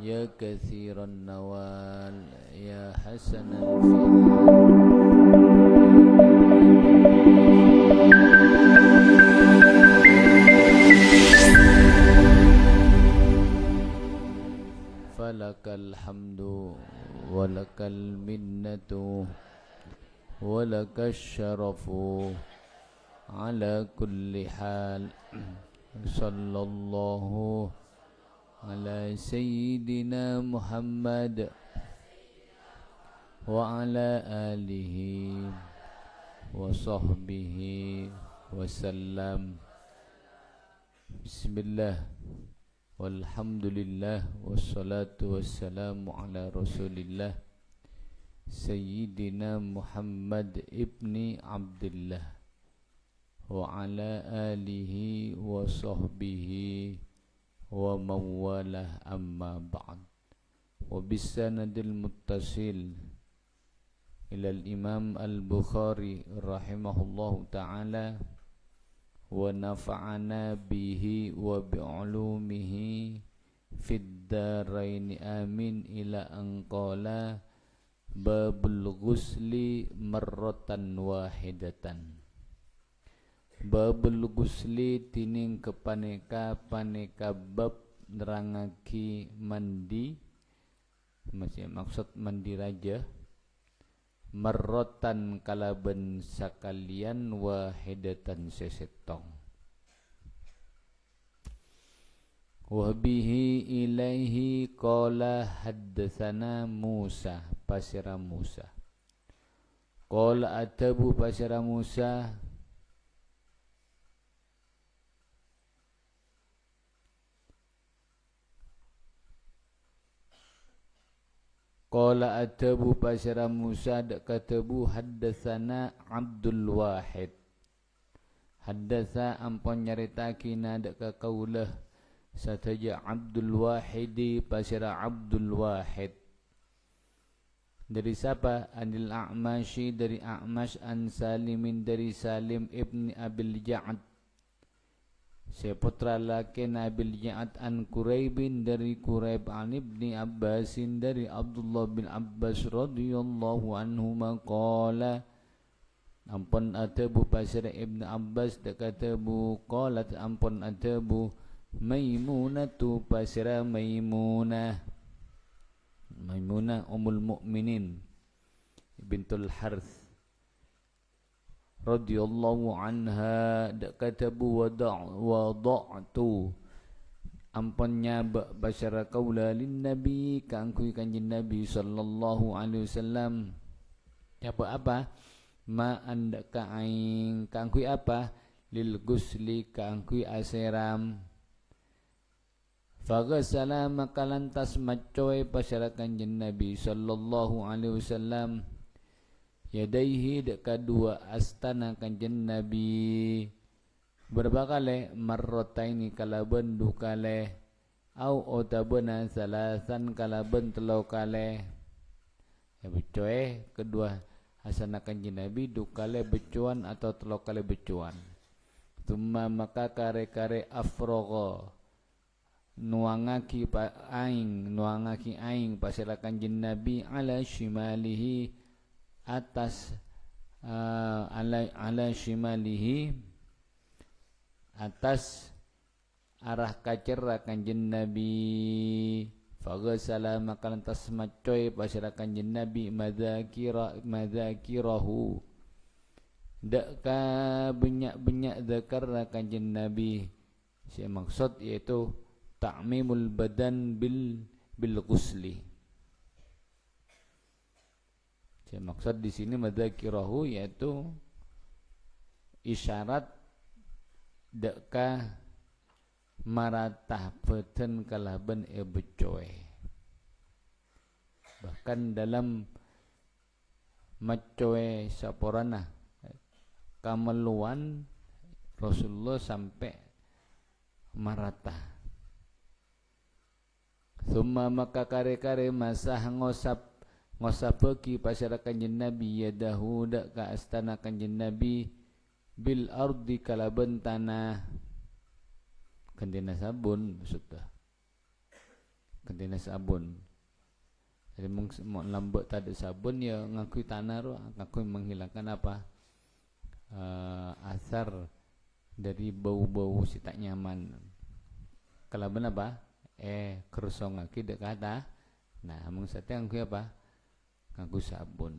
يا كثير النوال يا حسن الفعل فلك الحمد ولك المنة ولك الشرف على كل حال صلى الله على سيدنا محمد وعلى آله وصحبه وسلم بسم الله walhamdulillah wassalatu wassalamu ala rasulillah sayyidina Muhammad ibni Abdullah wa ala alihi wa sahbihi wa mawalah amma ba'd wa bisanadil muttasil ila al-imam al-Bukhari rahimahullahu ta'ala wa nafa'ana bihi wa bi'ulumihi fid daraini amin ila an qala babul ghusli marratan wahidatan babul ghusli tining kepaneka paneka bab nerangaki mandi masih maksud mandi raja marrotan kalaben sakalian wahidatan sesetong wabihi ilaihi qala haddatsana Musa pasira Musa qala atabu pasira Musa qala atabu pasira Musa dak katabu haddatsana Abdul Wahid haddasa ampun nyaritaki dak ka kaulah sataja Abdul Wahidi pasira Abdul Wahid dari siapa anil A'mashi dari A'mash an Salimin dari Salim ibni Abil Ja'ad seputra laki Nabil Ja'ad an Quraibin dari Quraib an ibni Abbasin dari Abdullah bin Abbas radhiyallahu anhu maqala ampun atabu pasira ibni Abbas dak katabu qalat ampun atabu Maimunatu pasira Maimunah umul mukminin bintul Harth radhiyallahu anha dak katabu wada'tu ampun nyaba pasira qaula lin nabi kangkui kanjeng nabi sallallahu alaihi wasallam nyaba apa ma andak ka aing kangkui apa lil gusli kangkui aseram faghasala maka lantas macoy pasira kanjeng Nabi sallallahu alaihi wasallam yadaihi dak kadua astana kanjeng Nabi berapa kali marrotaini kalaben du kali au otabana salasan kalaben telu kali ya becoy kedua asana kanjeng Nabi du kali becuan atau telu kali becuan tumma maka kare-kare afrogo nuangaki aing pasira kanjeng Nabi ala shimalihi atas ala shimalihi atas arah kacerra kanjeng Nabi faghasala maka lantas macoy pasira kanjeng Nabi madzakirahu dak ka benyak zakarna kanjeng Nabi si maksud yaitu ta'mimul badan bil ghusli. Saya maksud di sini madzakirahu yaitu isyarat deka maratah beten kalaban becoy. Bahkan dalam macoy saporana kameluan Rasulullah sampai maratah. Summa maka kare-kare masah ngosapeki pasara kanjeng Nabi yadahu dak ka astana kanjeng Nabi bil ardi kalaban tanah kendina sabun maksudnya Ganti sabun. Jadi mau lambek tak ada sabun ya ngakui tanah roh, ngakui menghilangkan apa asar dari bau-bau si tak nyaman. Kalau benar apa? Kerusong ngaki dek kata. Nah, mung sate ngakui apa? Ngakui sabun.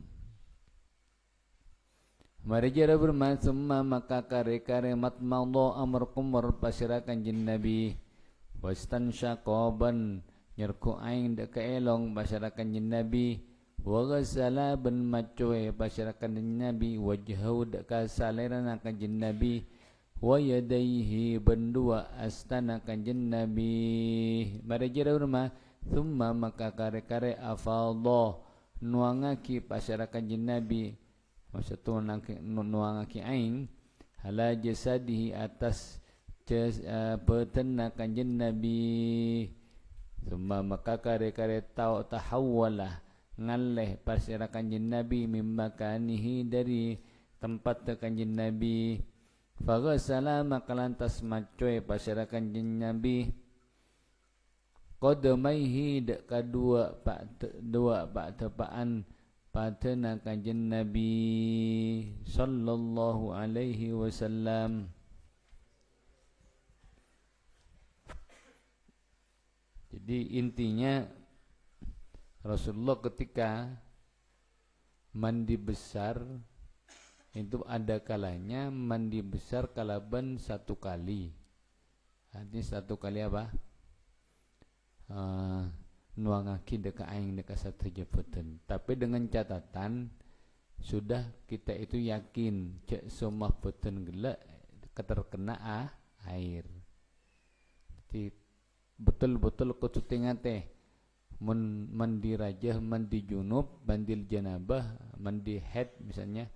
Mari jara bermasumma maka kare-kare matmallo amr kumur pasirakan jin nabi. Wastan syaqaban nyerku aing dek keelong pasirakan jin nabi. Wagasala ben macoy pasirakan jin nabi. Wajhau dek kasaleran akan jin nabi. Wa yadaihi bendua astana kanjeng nabi. Mari jara berma thumma maka kare-kare afallah nuangaki pasirakan jin nabi. Maksud tu nuangaki aing hala jasadihi atas peternakan jin nabi. Thumma maka kare-kare tahawwalah ngaleh pasirakan jin nabi mimmakanihi dari tempat kanjeng nabi. Faghasala maka lantas macoy pasirakan jin nabi qadamaihi dak kadua pak tepaan patena kanjeng nabi sallallahu alaihi wasallam. Jadi intinya Rasulullah ketika mandi besar itu ada kalanya mandi besar kalaban satu kali. Artinya satu kali apa? Nuangaki deka aing deka satu jeputen. Tapi dengan catatan sudah kita itu yakin cek semua puten gelak keterkena air. Jadi betul-betul kututingan teh mandi rajah, mandi junub, mandi janabah, mandi haid misalnya,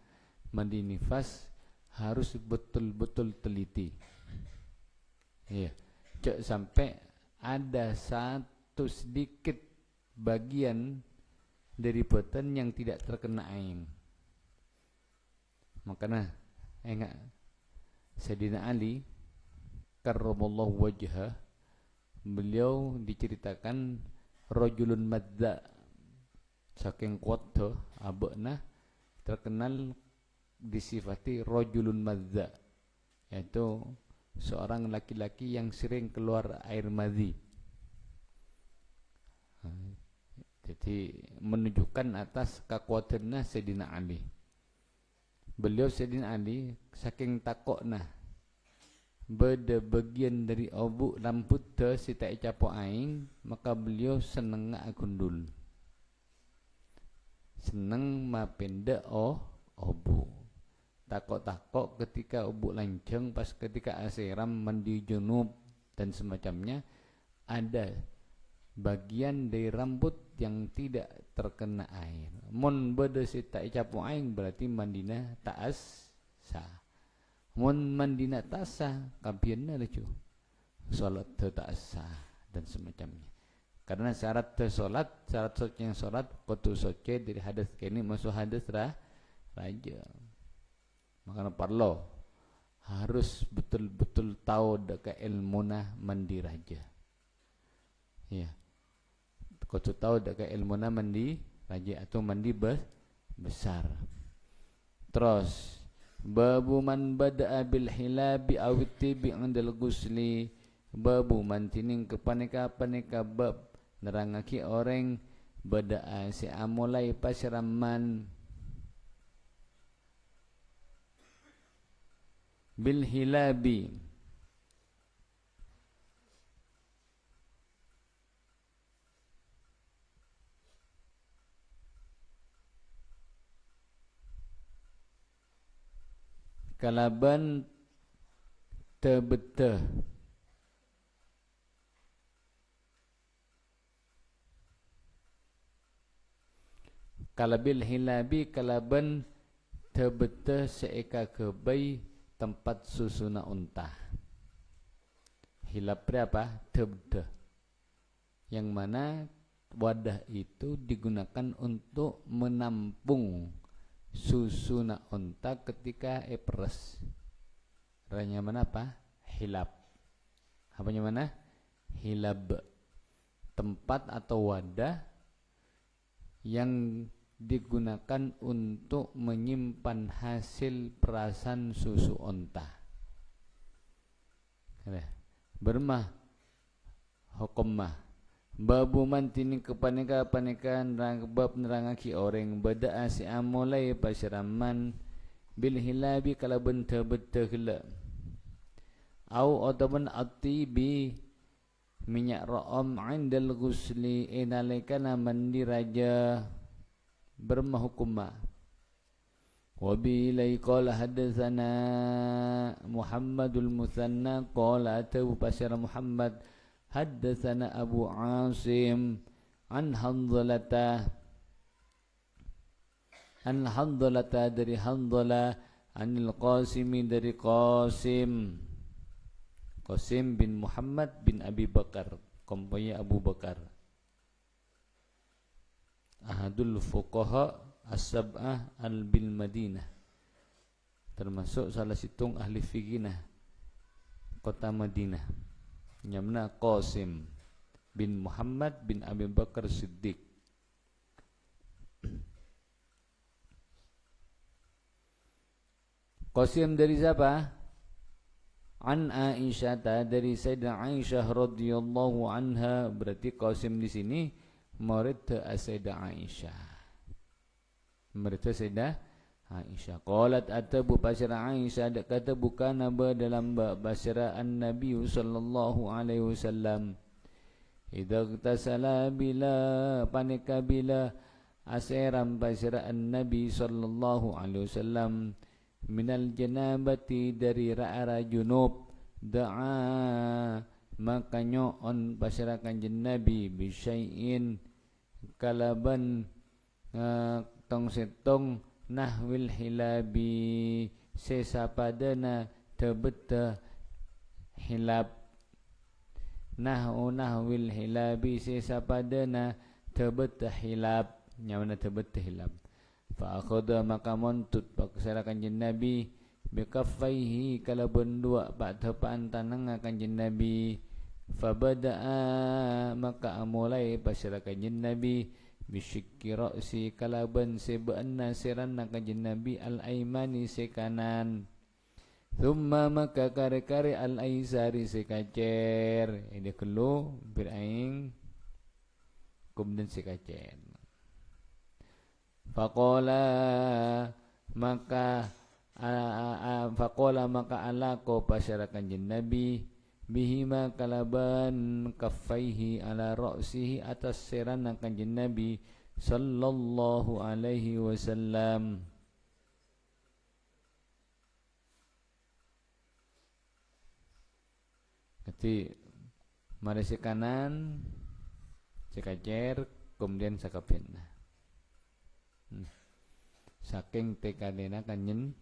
mandi nifas harus betul-betul teliti. Iya, cek sampai ada satu sedikit bagian dari peten yang tidak terkena air. Makanya enggak Sayyidina Ali karramallahu wajhah, beliau diceritakan rajulun madza, saking kuat tuh abekna terkenal disifati rajulun madza, yaitu seorang laki-laki yang sering keluar air madhi. Jadi menunjukkan atas kekuatannya Sayyidina Ali. Beliau Sayyidina Ali saking takokna beda bagian dari obu rambut te si tak capo aing, maka beliau seneng agundul. Seneng mapenda obu. Takok-takok ketika obu lanceng, pas ketika asiram mandi junub dan semacamnya, ada bagian dari rambut yang tidak terkena air. Mun beda si tak capo aing berarti mandina tak sah. Mun mandina tak sah kabianna lucu. Salat tak sah dan semacamnya. Karena syarat salat, syarat yang salat kudu soce dari hadas kene masuk hadas raja. Makanya parlo harus betul-betul tahu deka ilmuna mandi raja. Ya. Kudu tahu deka ilmuna mandi raja atau mandi besar. Terus babu man bada'a bil hilabi awiti bi andal gusli, babu man tining kepaneka bab nerangaki orang bada'a si amulai pasiraman bil hilabi kalaban tebeteh kalabil hilabi kalaban tebeteh seeka kebai tempat susuna unta. Hilab berapa? Tebeteh, yang mana wadah itu digunakan untuk menampung susuna unta ketika peres. Ranya mana apa? Hilab. Apanya mana? Hilab. tempat atau wadah yang digunakan untuk menyimpan hasil perasan susu onta. Bermah hukum mah babu mantini kepaneka-panekan bab nerangaki orang beda si amulai pasiraman bil hilabi kala benta-benta hela au ataupun atibi minyak ra'am indal ghusli inalikana mandi raja bermahukumma wa bilai qala hadatsana Muhammadul Musanna qala atabu pasir Muhammad hadatsana Abu Asim an Hanzalata dari Hanzalah anil Qasimi dari Qasim bin Muhammad bin Abi Bakar komponya Abu Bakar ahadul fuqaha as-sab'ah al-bil Madinah, termasuk salah situng ahli fikih kota Madinah, namanya Qasim bin Muhammad bin Abi Bakar Siddiq. Qasim dari siapa? An Aisyah, dari Sayyidah Aisyah radhiyallahu anha. Berarti Qasim di sini murid Sayyidah Aisyah. Murid Sayyidah Aisyah. Qalat atabu pasira Aisyah, kata bukan apa dalam basira an-Nabi sallallahu alaihi wasallam. Idza tasala bila panika bila asiram basira an-Nabi sallallahu alaihi wasallam minal janabati dari ra'ara junub da'a maka nyo'on pasirakan Nabi bisyai'in kalaban tong setong nahwil hilabi sesapadana tebeta hilab nahwil hilabi sesapadana tebeta hilab nyamana tebeta hilab fa akhadha maka montut paksarakan Nabi bikaffaihi kala bendua pak tepaan tanang kanjeng Nabi fa badaa maka amulai pasirakan Nabi bisyikki ra'si kalaban sebeana siranna kanjeng Nabi al-aimani sekanan thumma maka kare-kare al-aisari sekacer ini kelu biraing kemudian sekacer faqala maka alako pasyarakan Nabi bihima kalaban kaffaihi ala ra'sihi atas serana kanjeng Nabi sallallahu alaihi wasallam. Jadi mari si kanan sekacer kemudian sakapin saking tekadena kanjen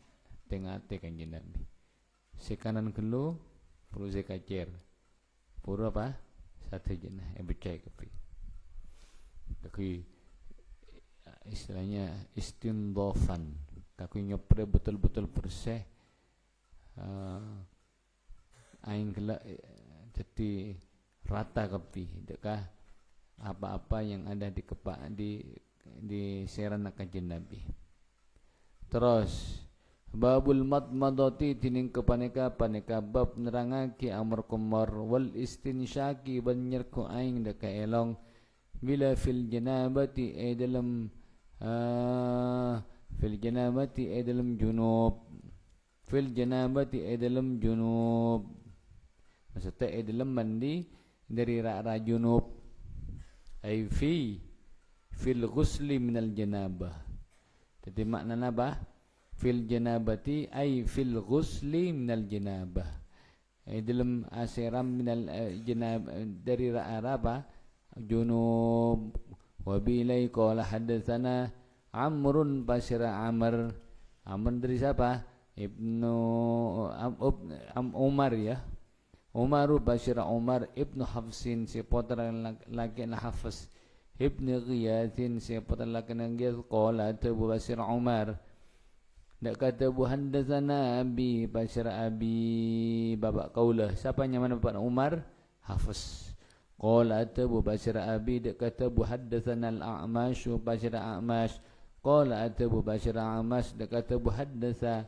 tengah kanjeng Nabi si kanan gelu perlu sekacer puru apa satu jenah becai kepi istilahnya istindofan kaku nyopre betul-betul bersih aing gelak jadi rata kepi dekah apa-apa yang ada di kepak di serana kanjeng Nabi. Terus babul madmadati tining kepaneka bab nerangake amar kumar wal istinsyaki banyerku aing deka elong bila fil janabati dalam junub fil janabati dalam junub maksudnya dalam mandi dari ra junub ai fil ghusli minal janabah. Jadi maknanya apa? Fil janabati ay fil ghusli minal janabah. Dalam asiram minal janab dari apa? Junub. Wa bilai qala hadatsana Amrun basira Amr. Amr dari siapa? Ibnu Umar ya. Umaru basira Umar Ibnu Hafsin si putra laki Hafiz Ibnu Ghiyatin si putra laki Ghiyath qala tabu basir Umar dak kata bu hadatsana abi basir abi babak kaulah siapa yang mana bapak Umar Hafiz Qala atabu Bashir Abi dak katabu haddatsana al-A'mash Bashir A'mash qala atabu Bashir A'mash dak katabu haddatsa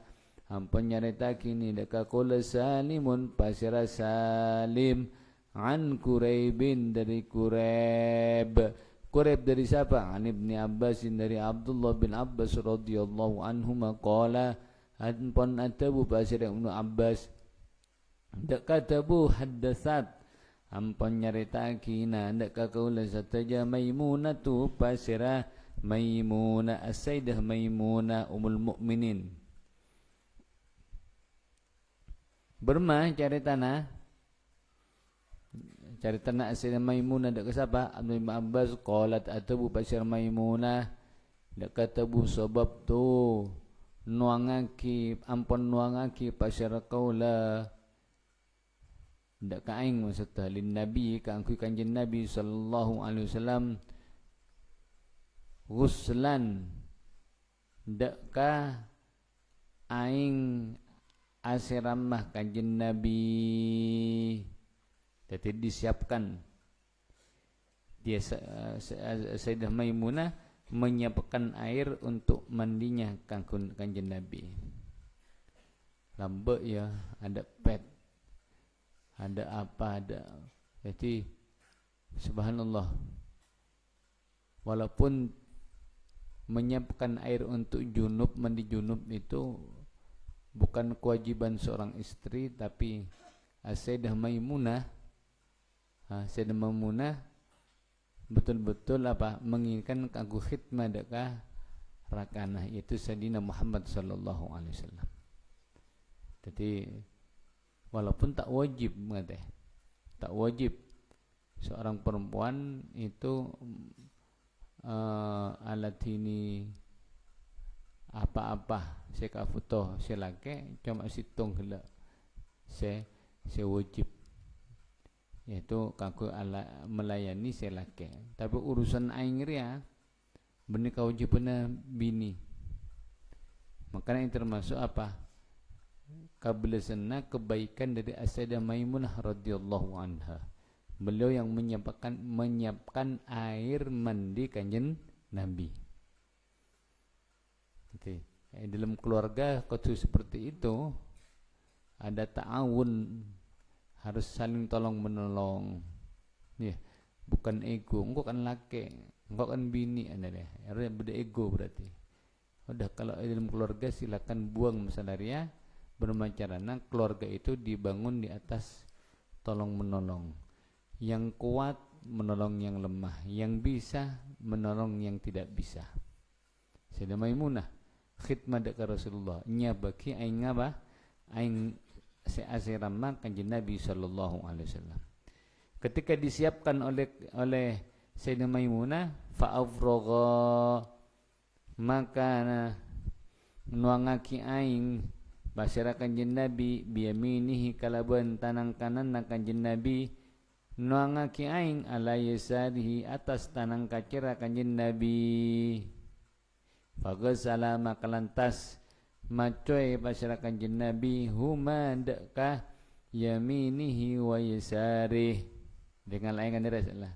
ampun nyarita kini dak qala Salimun Bashir Salim an Quraibin dari Quraib dari siapa? An Ibni Abbas dari Abdullah bin Abbas radhiyallahu anhuma qala ampun atabu Bashir Ibnu Abbas dak katabu haddatsat ampun nyarita kina dak kaula sataja Maimunah tu pasira Maimunah as-Sayyidah Maimunah Ummul Mukminin bermah caritana as-Sayyidah Maimunah dak siapa Abdul bin Abbas qalat atabu pasira Maimunah dak katabu sebab tu nuangaki ampun nuangaki pasira kaula ndak ka aing maksudnya lin nabi ka angku kanjeng nabi sallallahu alaihi wasallam ghuslan ndak ka aing asiramah kanjeng nabi jadi disiapkan dia Sayyidah Maimunah menyiapkan air untuk mandinya kanjeng nabi lambe ya ada pet ada apa ada jadi subhanallah walaupun menyiapkan air untuk junub mandi junub itu bukan kewajiban seorang istri tapi Sayyidah Maimunah betul-betul apa menginginkan kanggo khidmah dekah rakanah yaitu Sayyidina Muhammad sallallahu alaihi wasallam jadi walaupun tak wajib tak wajib seorang perempuan itu alat ini apa-apa saya kafutoh saya laki cuma situng gila saya wajib yaitu kaku melayani saya laki tapi urusan aing ria benih kewajibannya bini makanya yang termasuk apa kabelesana kebaikan dari Sayyidah Maimunah radhiyallahu anha. Beliau yang menyiapkan air mandi kanjeng Nabi. Oke. Dalam keluarga kalau seperti itu ada ta'awun, harus saling tolong menolong. Ya, bukan ego. Engkau kan laki, engkau kan bini, anda deh. Harus beda ego berarti. Udah kalau dalam keluarga silakan buang masalah ria. Bermacarana keluarga itu dibangun di atas tolong menolong. Yang kuat menolong yang lemah, yang bisa menolong yang tidak bisa. Sayyidah Maimunah khidmah dekat Rasulullah nya bagi aing apa? Aing seasirama kanjeng Nabi sallallahu alaihi wasallam. Ketika disiapkan oleh Sayyidah Maimunah fa'afragha maka nuangaki aing Basyara kanjeng Nabi biyaminihi kalaban tanang kanan na kanjeng Nabi nuangaki aing ala yasarihi atas tanang kacira kanjeng Nabi faghasala makalantas macoy basyara kanjeng Nabi huma deka yaminihi wa yasarih dengan lain kan Rasulullah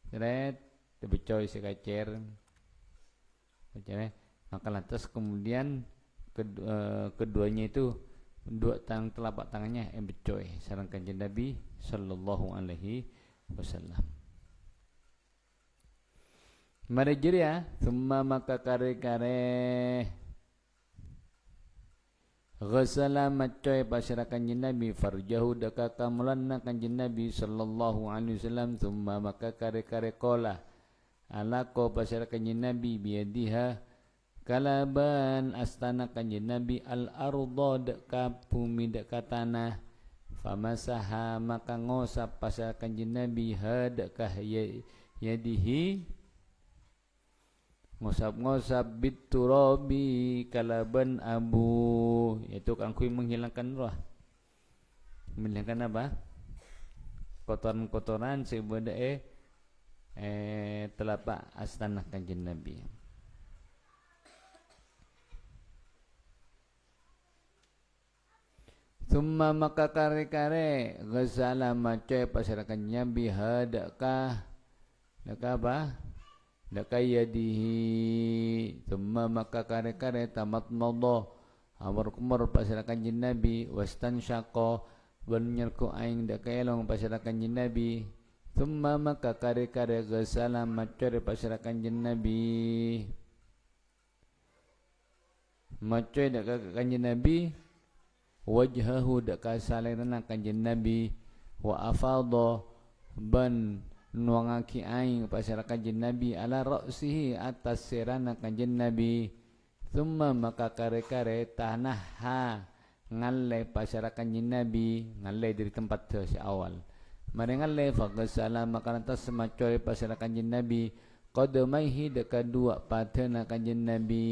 seret tebecoy sekacer makalantas kemudian keduanya itu dua telapak tangannya becoy sareng kanjeng Nabi sallallahu alaihi wasallam. Mari jeria summa maka kare-kare ghasala macoy pasyara kanjeng Nabi farjahu daka kamulanna kanjeng Nabi sallallahu alaihi wasallam summa maka kare-kare qala alaqo pasyara kanjeng Nabi biadiha kalaban astana kanjeng Nabi al-ardha deka bumi deka tanah famasaha maka ngosap pasal kanjeng Nabi hadakah yadihi ngosap-ngosap biturabi kalaban abu yaitu kangkui menghilangkan roh menghilangkan apa kotoran-kotoran sebeda telapak astana kanjeng Nabi. Thumma maka kare-kare ghasala macoy pasirakannya biha dakah apa? Dakah yadihi. Thumma maka kare-kare tamat madha amar kumar pasirakan jin Nabi wastan syaqo benyerku aing dakah elong pasirakan jin Nabi. Thumma maka kare-kare ghasala macoy pasirakan jin Nabi. Macoy dakah kanjeng Nabi wajhahu dakah salirana kanjeng Nabi wa afadha ban nuangaki aing pasira kanjeng Nabi ala ra'sihi atas sirana kanjeng Nabi. Thumma maka kare-kare tanaha ngalle pasira kanjeng Nabi ngalle dari tempat si awal mari ngalle faghsala maka lantas macoy pasira kanjeng Nabi qadamaihi dakah dua patena kanjeng Nabi.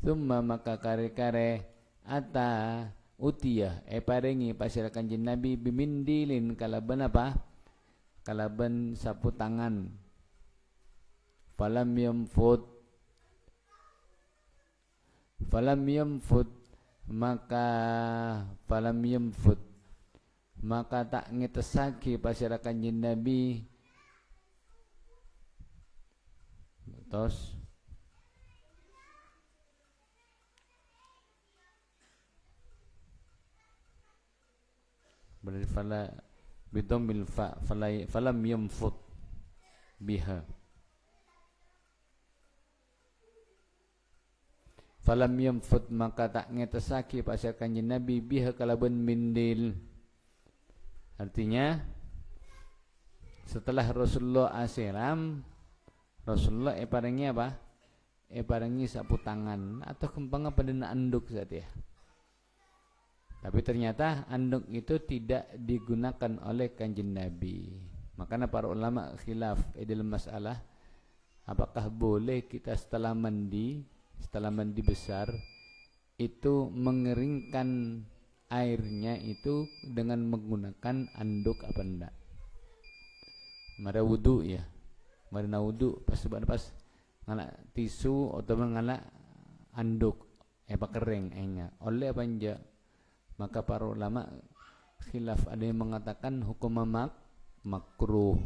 Thumma maka kare-kare ata utiyah paringi pasira kanjeng Nabi bimindilin kalaban apa? Kalaban sapu tangan. Falam yamfut maka tak ngetesaki pasira kanjeng Nabi terus berarti fala bidomil fa falam yamfut biha falam yamfut maka tak ngetesaki pasal kanjeng Nabi biha kalaban mindil. Artinya setelah Rasulullah asiram Rasulullah paringi apa? Paringi sapu tangan atau kempang apa dena anduk saja. Tapi ternyata anduk itu tidak digunakan oleh kanjeng Nabi. Makanya para ulama khilaf dalam masalah apakah boleh kita setelah mandi besar itu mengeringkan airnya itu dengan menggunakan anduk apa enggak. Mari wudu ya. Mari na wudu pas ngalak tisu atau ngalak anduk kering airnya. Oleh apa enggak? Maka para ulama khilaf ada yang mengatakan hukum makruh.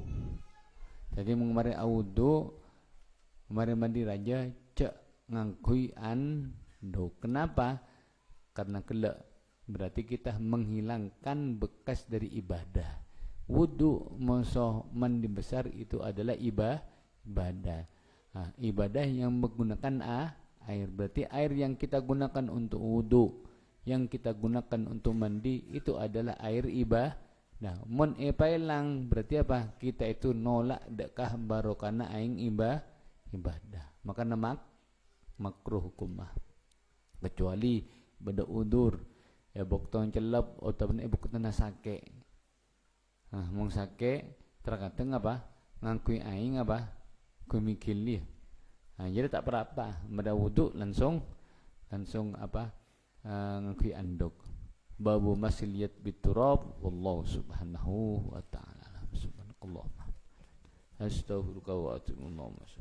Jadi mari wudu mari mandi raja cek ngangkui anduk. Kenapa? Karena kelak berarti kita menghilangkan bekas dari ibadah. Wudu mosoh mandi besar itu adalah ibadah. Nah, ibadah yang menggunakan air. Berarti air yang kita gunakan untuk wudu, yang kita gunakan untuk mandi itu adalah air ibadah. Nah, mon epailang berarti apa? Kita itu nolak dekah barokana aing ibadah. Maka makruh hukumah. Kecuali beda udur ya boktong celap atau bukutna sake. Nah, mong sake terkadang apa? Ngangkui aing apa? Kumikil dia. Nah, jadi tak berapa. Beda wudu langsung apa? Ngangkui anduk. Babu masiliyat biturab wallahu subhanahu wa ta'ala. Subhanallah. Astaghfirullah wa atubu ilaih.